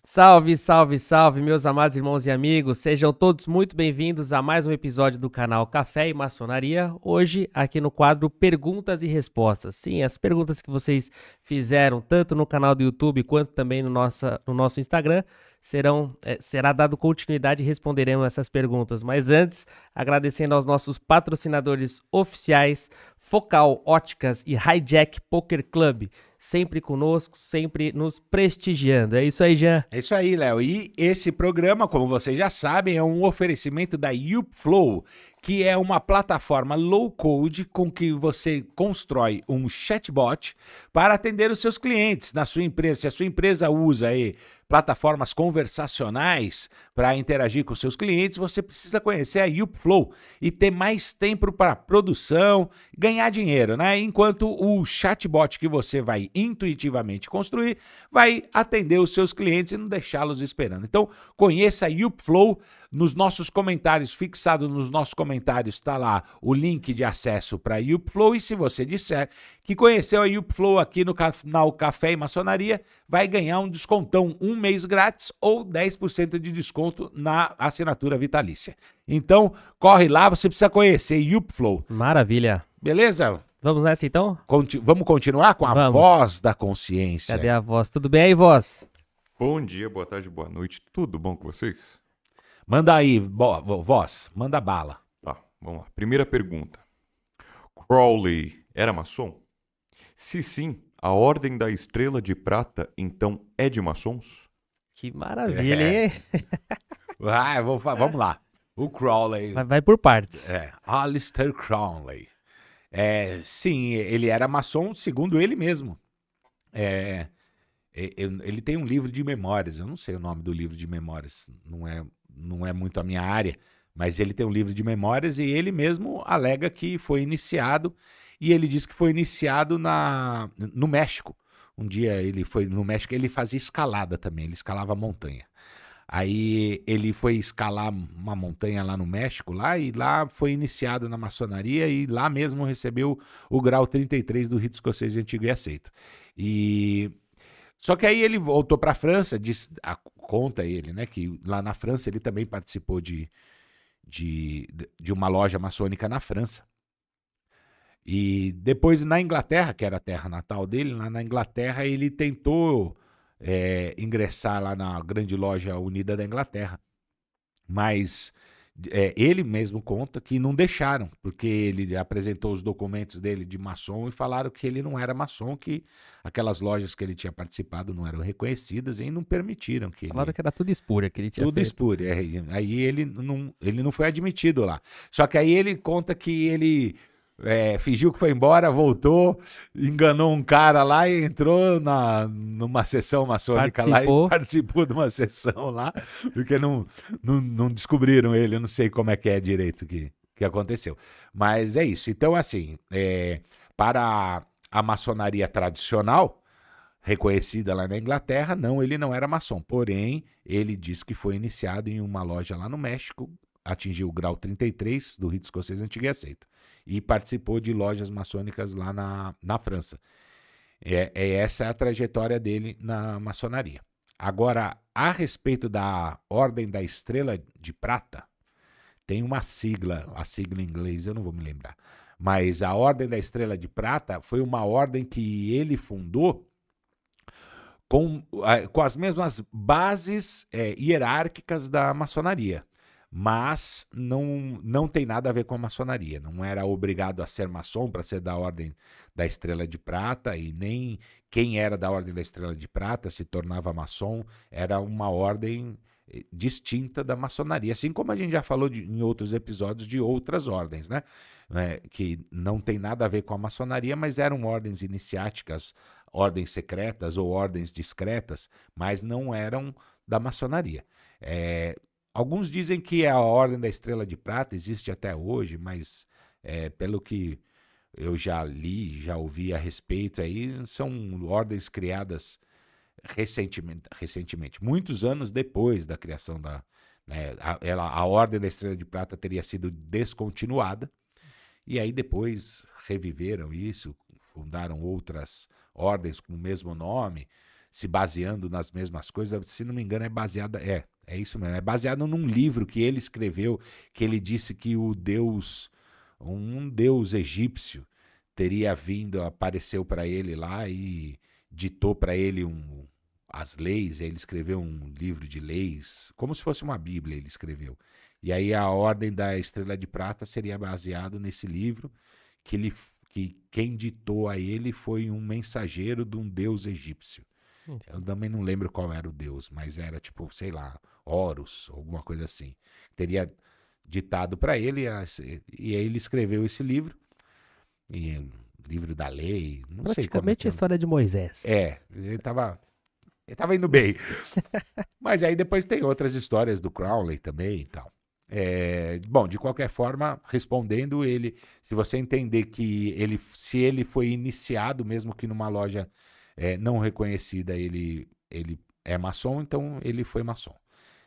Salve, salve, salve, meus amados irmãos e amigos, sejam todos muito bem-vindos a mais um episódio do canal Café e Maçonaria, hoje aqui no quadro Perguntas e Respostas. Sim, as perguntas que vocês fizeram tanto no canal do YouTube quanto também no nosso Instagram, será dado continuidade e responderemos essas perguntas. Mas antes, agradecendo aos nossos patrocinadores oficiais, Focal Óticas e Hijack Poker Club, sempre conosco, sempre nos prestigiando. É isso aí, Jean. É isso aí, Léo. E esse programa, como vocês já sabem, é um oferecimento da YouFlow, que é uma plataforma low-code com que você constrói um chatbot para atender os seus clientes na sua empresa. Se a sua empresa usa aí plataformas conversacionais para interagir com seus clientes, você precisa conhecer a YouFlow e ter mais tempo para produção, ganhar dinheiro, né? Enquanto o chatbot que você vai intuitivamente construir vai atender os seus clientes e não deixá-los esperando. Então, conheça a YouFlow. Nos nossos comentários, fixado nos nossos comentários, está lá o link de acesso para a YouFlow. E se você disser que conheceu a YouFlow aqui no canal Café e Maçonaria, vai ganhar um descontão, um mês grátis ou 10% de desconto na assinatura vitalícia. Então, corre lá, você precisa conhecer YouFlow. Maravilha. Beleza? Vamos nessa então? Vamos continuar com a voz da consciência. Cadê a voz? Tudo bem aí, voz? Bom dia, boa tarde, boa noite. Tudo bom com vocês? Manda aí, voz, manda bala. Tá, vamos lá. Primeira pergunta. Crowley era maçom? Se sim, a Ordem da Estrela de Prata, então, é de maçons? Que maravilha, hein? Vamos lá. O Crowley. Vai por partes. Aleister Crowley. Sim, ele era maçom, segundo ele mesmo. Ele tem um livro de memórias, eu não sei o nome do livro de memórias, não é muito a minha área, mas ele tem um livro de memórias e ele mesmo alega que foi iniciado, e ele diz que foi iniciado no México. Um dia ele foi no México, ele fazia escalada também, ele escalava montanha. Aí ele foi escalar uma montanha lá no México, e lá foi iniciado na maçonaria e lá mesmo recebeu o grau 33 do rito escocês antigo e aceito. Só que aí ele voltou para a França, conta ele, né, que lá na França ele também participou de uma loja maçônica na França. E depois na Inglaterra, que era a terra natal dele, lá na Inglaterra ele tentou ingressar lá na grande loja unida da Inglaterra. Mas ele mesmo conta que não deixaram, porque ele apresentou os documentos dele de maçom e falaram que ele não era maçom, que aquelas lojas que ele tinha participado não eram reconhecidas e não permitiram que Falaram que era tudo espúria que ele tinha tudo feito. espúria. Aí ele não foi admitido lá. Só que aí ele conta que ele fingiu que foi embora, voltou, enganou um cara lá e entrou numa sessão maçônica lá e participou de uma sessão lá, porque não descobriram ele, eu não sei como é que é direito que aconteceu. Mas é isso. Então, assim, para a maçonaria tradicional, reconhecida lá na Inglaterra, ele não era maçom, porém, ele diz que foi iniciado em uma loja lá no México, atingiu o grau 33 do rito escocês antigo e aceito. E participou de lojas maçônicas lá na França. Essa é a trajetória dele na maçonaria. Agora, a respeito da Ordem da Estrela de Prata, tem uma sigla, a sigla em inglês eu não vou me lembrar, mas a Ordem da Estrela de Prata foi uma ordem que ele fundou com as mesmas bases hierárquicas da maçonaria. Mas não tem nada a ver com a maçonaria. Não era obrigado a ser maçom para ser da Ordem da Estrela de Prata, e nem quem era da Ordem da Estrela de Prata se tornava maçom. Era uma ordem distinta da maçonaria, assim como a gente já falou em outros episódios de outras ordens, né? Que não tem nada a ver com a maçonaria, mas eram ordens iniciáticas, ordens secretas ou ordens discretas, mas não eram da maçonaria. Alguns dizem que a Ordem da Estrela de Prata existe até hoje, mas pelo que eu já li, já ouvi a respeito, aí são ordens criadas recentemente, muitos anos depois da criação da... Né, a Ordem da Estrela de Prata teria sido descontinuada, e aí depois reviveram isso, fundaram outras ordens com o mesmo nome, se baseando nas mesmas coisas. Se não me engano, é isso mesmo, é baseado num livro que ele escreveu, que ele disse que um deus egípcio teria vindo, apareceu para ele lá e ditou para ele as leis. Ele escreveu um livro de leis, como se fosse uma Bíblia, ele escreveu. E aí a Ordem da Estrela de Prata seria baseado nesse livro, que quem ditou a ele foi um mensageiro de um deus egípcio. Eu também não lembro qual era o deus, mas era tipo, sei lá, Horus, alguma coisa assim. Teria ditado para ele, e aí ele escreveu esse livro, livro da lei, não sei como. Praticamente a história de Moisés. Ele tava indo bem. Mas aí depois tem outras histórias do Crowley também e tal. Bom, de qualquer forma, respondendo ele, se você entender que se ele foi iniciado, mesmo que numa loja não reconhecida, ele é maçom, então ele foi maçom.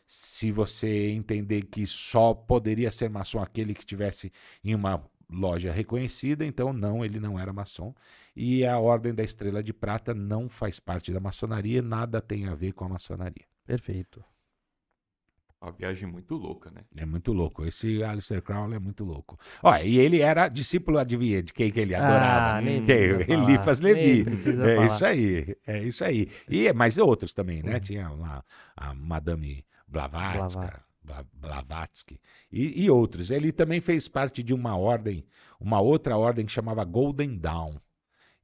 Se você entender que só poderia ser maçom aquele que tivesse em uma loja reconhecida, então não, ele não era maçom. E a Ordem da Estrela de Prata não faz parte da maçonaria, nada tem a ver com a maçonaria. Perfeito. Uma viagem muito louca, né? É muito louco. Esse Aleister Crowley é muito louco. E ele era discípulo, adivinha, de quem que ele adorava? Eliphas Levi. É isso aí. Mas outros também, né? Tinha lá a Madame Blavatsky e outros. Ele também fez parte de uma outra ordem que chamava Golden Dawn.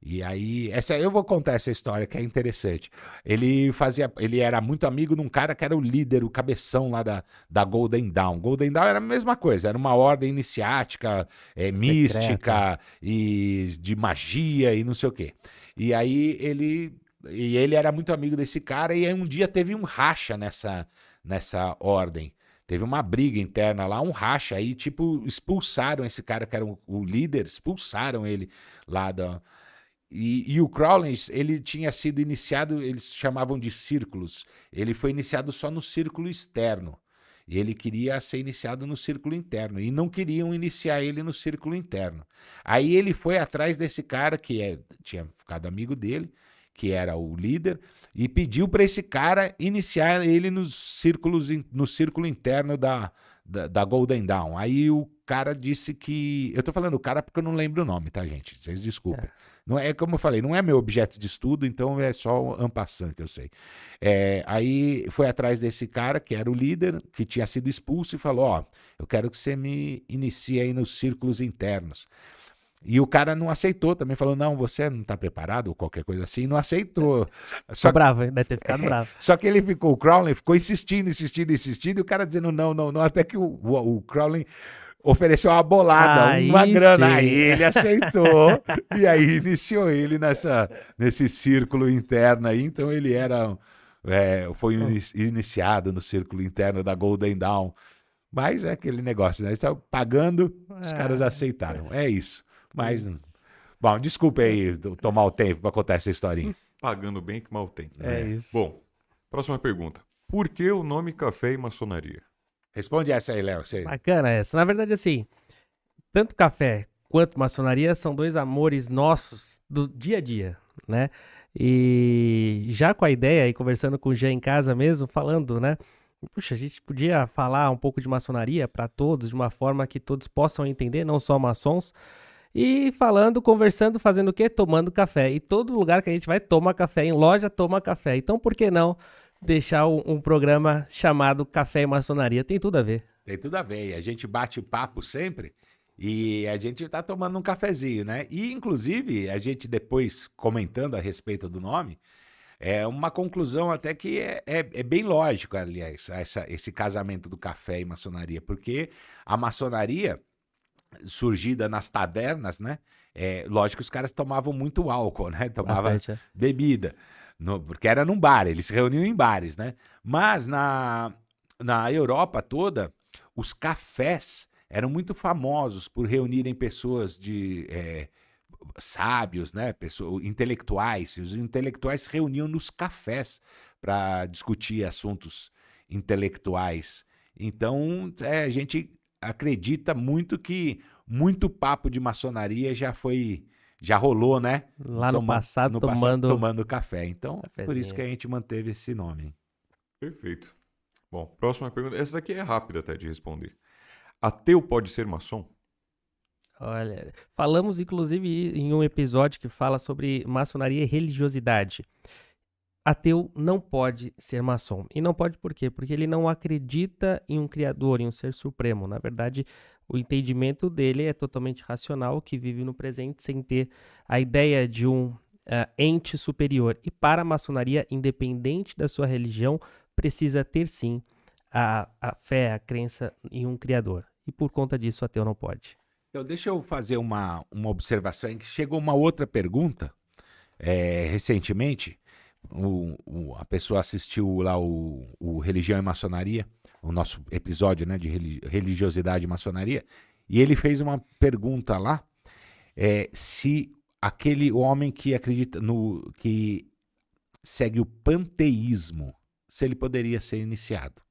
E aí, eu vou contar essa história que é interessante. Ele era muito amigo de um cara que era o líder, o cabeção lá da Golden Dawn. Golden Dawn era a mesma coisa, era uma ordem iniciática, mística e de magia e não sei o quê. E aí ele era muito amigo desse cara, e aí um dia teve um racha nessa ordem. Teve uma briga interna lá, um racha, aí tipo expulsaram esse cara que era o líder, expulsaram ele lá da... E o Crowley, ele tinha sido iniciado, eles chamavam de círculos. Ele foi iniciado só no círculo externo. E ele queria ser iniciado no círculo interno. E não queriam iniciar ele no círculo interno. Aí ele foi atrás desse cara que tinha ficado amigo dele, que era o líder, e pediu para esse cara iniciar ele no círculo interno da Golden Dawn. Aí o cara disse que... Eu tô falando o cara porque eu não lembro o nome, tá, gente? Vocês desculpem. Não é, como eu falei, não é meu objeto de estudo, então é só en passant que eu sei. Aí foi atrás desse cara, que era o líder, que tinha sido expulso, e falou, eu quero que você me inicie aí nos círculos internos. E o cara não aceitou, também falou, não, você não está preparado, ou qualquer coisa assim, não aceitou. Ficou bravo, hein? Deve ter ficado bravo. Só que o Crowley ficou insistindo, e o cara dizendo não, até que o Crowley ofereceu uma bolada, uma grana, sim. Aí ele aceitou, e aí iniciou ele nesse círculo interno aí, então ele foi iniciado no círculo interno da Golden Dawn. Mas é aquele negócio, né? Estão pagando, os caras aceitaram, é isso. Mas, bom, desculpe aí tomar o tempo para contar essa historinha. Pagando bem que mal tem. É isso. Bom, próxima pergunta. Por que o nome café e maçonaria? Responde essa aí, Léo. Bacana essa. Na verdade, assim, tanto café quanto maçonaria são dois amores nossos do dia a dia, né? E já com a ideia, e conversando com o Jean em casa mesmo, falando, né? Puxa, a gente podia falar um pouco de maçonaria para todos, de uma forma que todos possam entender, não só maçons. E falando, conversando, fazendo o quê? Tomando café. E todo lugar que a gente vai, toma café. Em loja, toma café. Então, por que não deixar um programa chamado Café e Maçonaria? Tem tudo a ver. Tem tudo a ver. E a gente bate o papo sempre e a gente tá tomando um cafezinho, né? E, inclusive, a gente depois, comentando a respeito do nome, é uma conclusão até que é bem lógico, aliás, esse casamento do café e maçonaria, porque a maçonaria, surgida nas tavernas, né? Lógico que os caras tomavam muito álcool, né? Tomavam bebida, porque era num bar, eles se reuniam em bares, né? Mas na Europa toda, os cafés eram muito famosos por reunirem pessoas sábios, né? Intelectuais. Os intelectuais se reuniam nos cafés para discutir assuntos intelectuais. Então, a gente acredita muito que muito papo de maçonaria já rolou, né? Lá no passado, tomando café. Então, cafezinho. Por isso que a gente manteve esse nome. Perfeito. Bom, próxima pergunta. Essa daqui é rápida até de responder. Ateu pode ser maçom? Olha, falamos inclusive em um episódio que fala sobre maçonaria e religiosidade. Ateu não pode ser maçom. E não pode por quê? Porque ele não acredita em um criador, em um ser supremo. Na verdade, o entendimento dele é totalmente racional, que vive no presente sem ter a ideia de um ente superior. E para a maçonaria, independente da sua religião, precisa ter sim a fé, a crença em um criador. E por conta disso, o ateu não pode. Então, deixa eu fazer uma observação. Chegou uma outra pergunta recentemente. A pessoa assistiu lá o Religião e Maçonaria, o nosso episódio, né, de religiosidade e maçonaria, e ele fez uma pergunta lá, se aquele homem que acredita que segue o panteísmo, se ele poderia ser iniciado.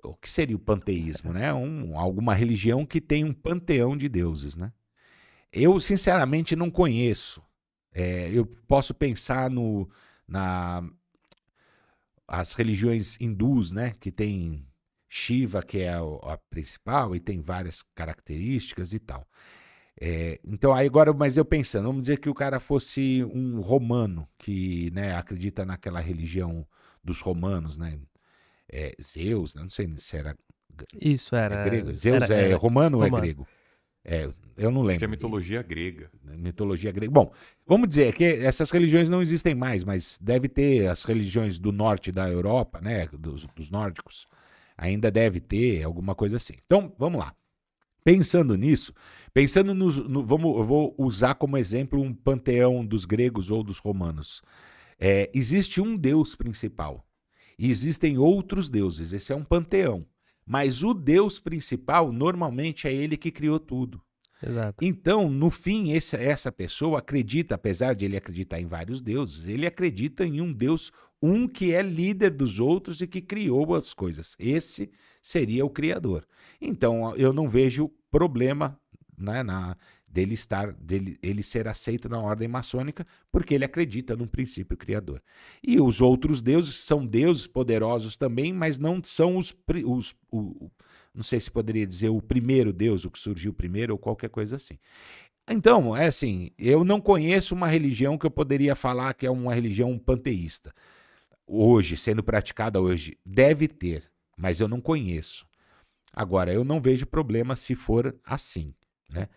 O que seria o panteísmo, né? Alguma religião que tem um panteão de deuses, né? Eu, sinceramente, não conheço. Eu posso pensar as religiões hindus, né? Que tem Shiva, que é a principal, e tem várias características e tal. Então, aí agora, mas eu pensando, vamos dizer que o cara fosse um romano, que, né, acredita naquela religião dos romanos, né? Zeus, não sei se era... Isso era... grego. Zeus é romano ou é romano. grego? Eu não lembro. Acho que é mitologia grega. Mitologia grega. Bom, vamos dizer que essas religiões não existem mais, mas deve ter as religiões do norte da Europa, né, dos nórdicos, ainda deve ter alguma coisa assim. Então, vamos lá. Pensando nisso, eu vou usar como exemplo um panteão dos gregos ou dos romanos. Existe um deus principal e existem outros deuses. Esse é um panteão. Mas o deus principal, normalmente, é ele que criou tudo. Exato. Então, no fim, essa pessoa acredita, apesar de ele acreditar em vários deuses, ele acredita em um Deus, que é líder dos outros e que criou as coisas. Esse seria o Criador. Então, eu não vejo problema, né, ele ser aceito na ordem maçônica, porque ele acredita num princípio criador. E os outros deuses são deuses poderosos também, mas não são não sei se poderia dizer o primeiro deus, o que surgiu primeiro, ou qualquer coisa assim. Então, assim, eu não conheço uma religião que eu poderia falar que é uma religião panteísta. Hoje, sendo praticada hoje, deve ter, mas eu não conheço. Agora, eu não vejo problema se for assim, né?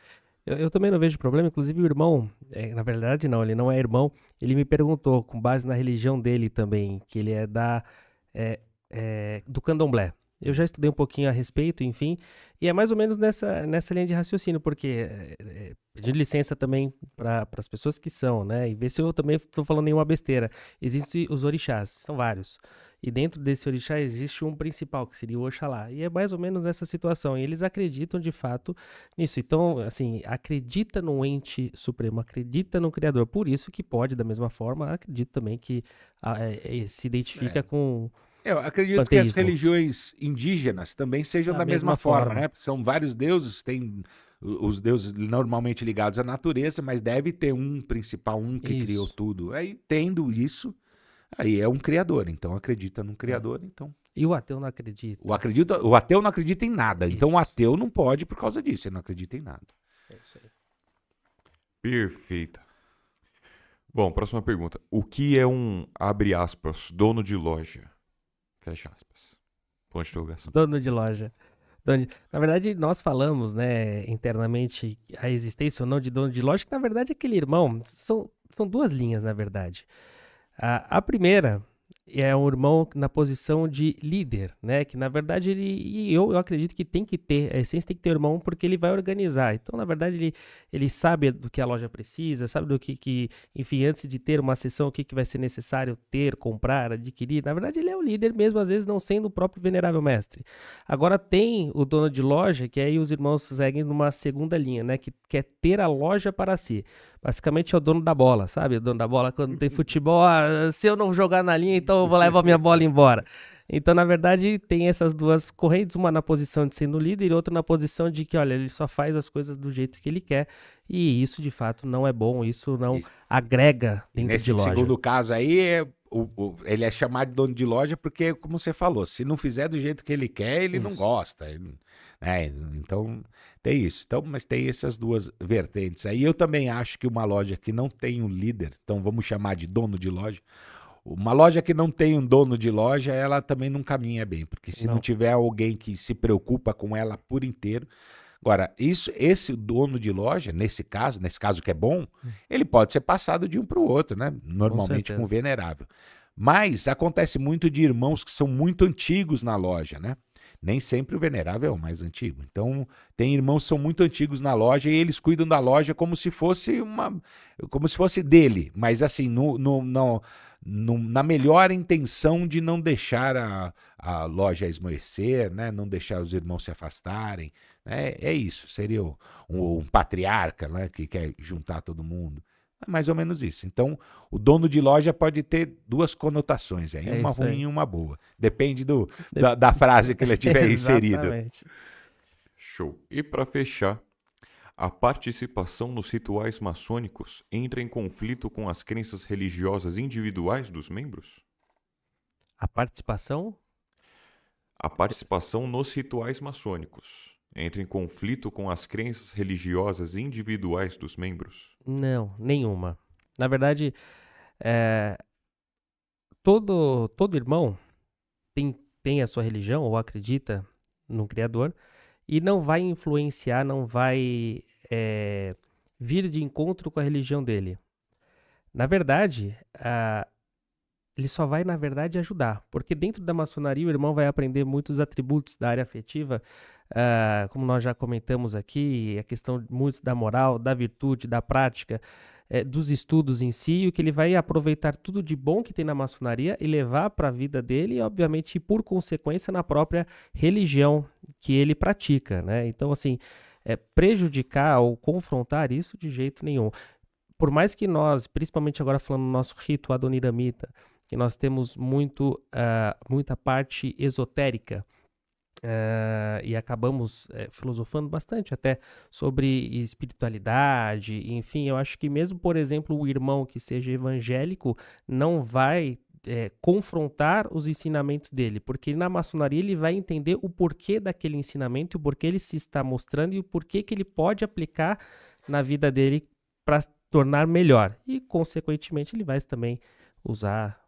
Eu também não vejo problema, inclusive o irmão, na verdade não, ele não é irmão, ele me perguntou, com base na religião dele também, que ele é do candomblé. Eu já estudei um pouquinho a respeito, enfim, e é mais ou menos nessa linha de raciocínio, porque pedindo licença também para as pessoas que são, né, e ver se eu também estou falando nenhuma besteira. Existem os orixás, são vários, e dentro desse orixá existe um principal, que seria o Oxalá, e é mais ou menos nessa situação, e eles acreditam de fato nisso. Então, assim, acredita no ente supremo, acredita no Criador, por isso que pode, da mesma forma, acredita também que se identifica com... Eu acredito panteísmo. Que as religiões indígenas também sejam da mesma forma, né? São vários deuses, tem os deuses normalmente ligados à natureza, mas deve ter um principal, que criou tudo. Aí, tendo isso, aí é um criador, então acredita num criador, então... E o ateu não acredita. O ateu não acredita em nada, Isso. então o ateu não pode por causa disso, ele não acredita em nada. É isso aí. Perfeita. Bom, próxima pergunta. O que é um, abre aspas, dono de loja? Fecha aspas. Ponto de interrogação. Dono de loja. Na verdade, nós falamos, né, internamente a existência ou não de dono de loja, que na verdade aquele irmão, são duas linhas, na verdade. A primeira é um irmão na posição de líder, né, que na verdade eu acredito que tem que ter, a essência tem que ter um irmão porque ele vai organizar. Então, na verdade, ele sabe do que a loja precisa, sabe do que enfim, antes de ter uma sessão, o que vai ser necessário ter, comprar, adquirir. Na verdade, ele é o líder mesmo, às vezes não sendo o próprio venerável mestre. Agora tem o dono de loja, que aí os irmãos seguem numa segunda linha, né, que quer ter a loja para si. basicamente é o dono da bola, sabe? O dono da bola quando tem futebol, se eu não jogar na linha, então eu vou levar minha bola embora. Então, na verdade, tem essas duas correntes, uma na posição de sendo líder e outra na posição de que, olha, ele só faz as coisas do jeito que ele quer. E isso, de fato, não é bom, isso não agrega dentro de loja. Nesse segundo caso aí, ele é chamado de dono de loja porque, como você falou, se não fizer do jeito que ele quer, ele não gosta. Então, tem isso. Então, mas tem essas duas vertentes aí. Eu também acho que uma loja que não tem um líder, então vamos chamar de dono de loja, uma loja que não tem um dono de loja, ela também não caminha bem, porque se não tiver alguém que se preocupa com ela por inteiro. Agora, esse dono de loja, nesse caso que é bom, ele pode ser passado de um para o outro, né? Normalmente com o venerável. Mas acontece muito de irmãos que são muito antigos na loja, né? Nem sempre o venerável é o mais antigo. Então, tem irmãos que são muito antigos na loja e eles cuidam da loja como se fosse dele, mas assim, na melhor intenção de não deixar a loja esmorecer, né? Não deixar os irmãos se afastarem. É isso, seria um patriarca, né? Que quer juntar todo mundo. É mais ou menos isso. Então, o dono de loja pode ter duas conotações, aí, uma ruim e uma boa. Depende da frase que ele tiver inserido. Show. E para fechar, a participação nos rituais maçônicos entra em conflito com as crenças religiosas individuais dos membros? A participação? A participação nos rituais maçônicos entra em conflito com as crenças religiosas individuais dos membros? Não, nenhuma. Na verdade, todo irmão tem a sua religião ou acredita no Criador e não vai influenciar, não vai vir de encontro com a religião dele. Na verdade, ele só vai, na verdade, ajudar. Porque dentro da maçonaria o irmão vai aprender muitos atributos da área afetiva, como nós já comentamos aqui, a questão muito da moral, da virtude, da prática, dos estudos em si, e o que ele vai aproveitar tudo de bom que tem na maçonaria e levar para a vida dele e, obviamente, por consequência, na própria religião que ele pratica, né? Então, assim, prejudicar ou confrontar isso de jeito nenhum. Por mais que nós, principalmente agora falando do nosso rito adoniramita, que nós temos muita parte esotérica, e acabamos filosofando bastante até sobre espiritualidade, enfim, eu acho que mesmo, por exemplo, o irmão que seja evangélico não vai confrontar os ensinamentos dele, porque na maçonaria ele vai entender o porquê daquele ensinamento, o porquê ele se está mostrando e o porquê que ele pode aplicar na vida dele para tornar melhor, e consequentemente ele vai também usar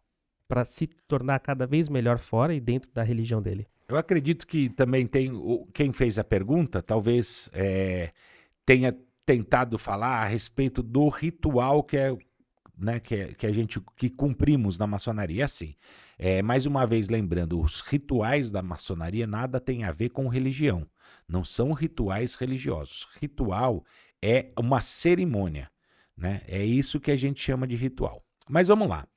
para se tornar cada vez melhor fora e dentro da religião dele. Eu acredito que também quem fez a pergunta talvez tenha tentado falar a respeito do ritual que cumprimos na maçonaria. Assim, mais uma vez lembrando, os rituais da maçonaria nada tem a ver com religião, não são rituais religiosos. Ritual é uma cerimônia, né? É isso que a gente chama de ritual. Mas vamos lá.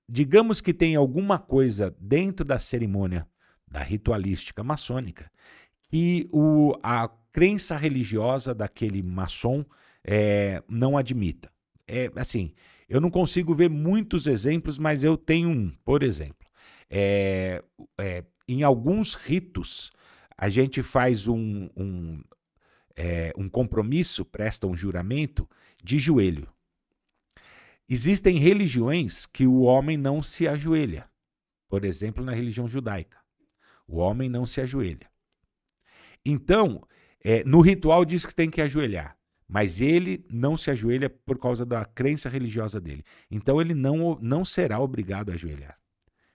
Digamos que tem alguma coisa dentro da cerimônia da ritualística maçônica que a crença religiosa daquele maçom não admita. Assim, eu não consigo ver muitos exemplos, mas eu tenho um. Por exemplo, em alguns ritos, a gente faz um compromisso, presta um juramento de joelho. Existem religiões que o homem não se ajoelha. Por exemplo, na religião judaica, o homem não se ajoelha. Então, no ritual diz que tem que ajoelhar, mas ele não se ajoelha por causa da crença religiosa dele. Então, ele não será obrigado a ajoelhar.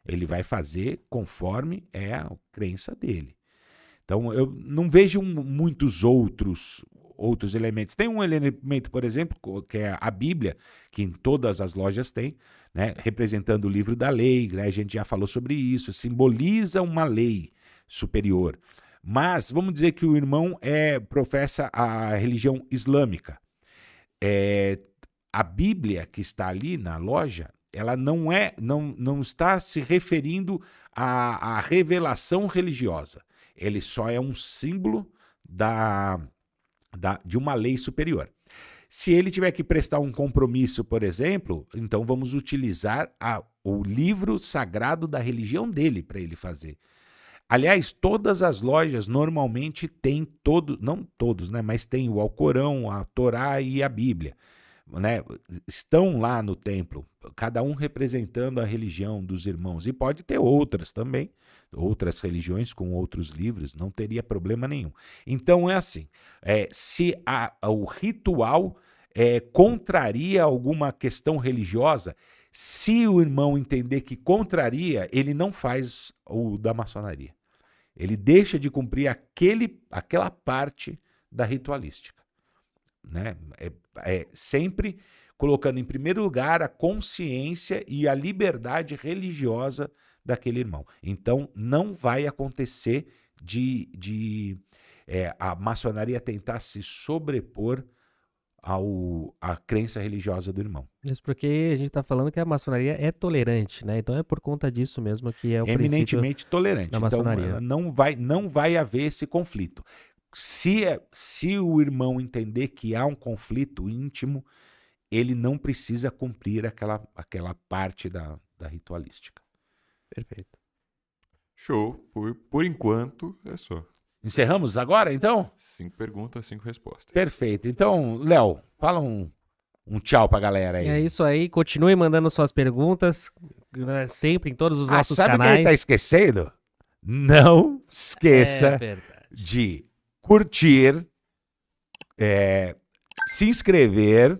Ele vai fazer conforme é a crença dele. Então, eu não vejo muitos outros elementos. Tem um elemento, por exemplo, que é a Bíblia, que em todas as lojas tem, né, representando o livro da lei, né, a gente já falou sobre isso, simboliza uma lei superior. Mas vamos dizer que o irmão professa a religião islâmica. A Bíblia que está ali na loja, ela não está se referindo à revelação religiosa. Ele só é um símbolo de uma lei superior. Se ele tiver que prestar um compromisso, por exemplo, então vamos utilizar o livro sagrado da religião dele para ele fazer. Aliás, todas as lojas normalmente têm não todos, né, mas tem o Alcorão, a Torá e a Bíblia, né? Estão lá no templo, cada um representando a religião dos irmãos. E pode ter outras também, outras religiões com outros livros, não teria problema nenhum. Então é assim, se o ritual contraria alguma questão religiosa, se o irmão entender que contraria, ele não faz o da maçonaria. Ele deixa de cumprir aquela parte da ritualística, né? Sempre colocando em primeiro lugar a consciência e a liberdade religiosa daquele irmão. Então, não vai acontecer a maçonaria tentar se sobrepor à crença religiosa do irmão. Isso porque a gente está falando que a maçonaria é tolerante, né? Então é por conta disso mesmo que é o eminentemente tolerante. Da maçonaria. Então não vai haver esse conflito. Se o irmão entender que há um conflito íntimo, ele não precisa cumprir aquela parte da ritualística. Perfeito. Show. Por enquanto, é só. Encerramos agora, então? 5 perguntas, 5 respostas. Perfeito. Então, Léo, fala um tchau pra galera aí. É isso aí. Continue mandando suas perguntas, sempre em todos os nossos sabe canais. Quem tá esquecendo? Não esqueça de curtir, se inscrever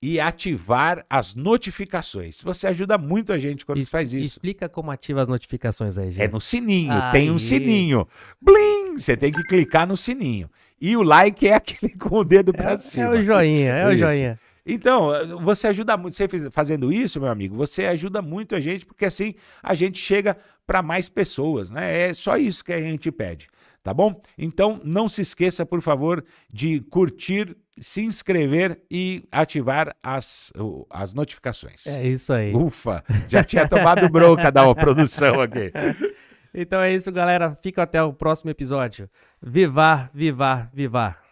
e ativar as notificações. Você ajuda muito a gente quando faz isso. Explica como ativa as notificações aí, gente. É no sininho, tem um sininho. Blim! Você tem que clicar no sininho. E o like é aquele com o dedo para cima. É o joinha, o joinha. Então, você ajuda muito, você fazendo isso, meu amigo, você ajuda muito a gente, porque assim a gente chega para mais pessoas, né? É só isso que a gente pede, tá bom? Então, não se esqueça, por favor, de curtir, se inscrever e ativar as notificações. É isso aí. Ufa, já tinha tomado bronca da produção aqui. Então é isso, galera. Fica até o próximo episódio. Vivar, vivar, vivar.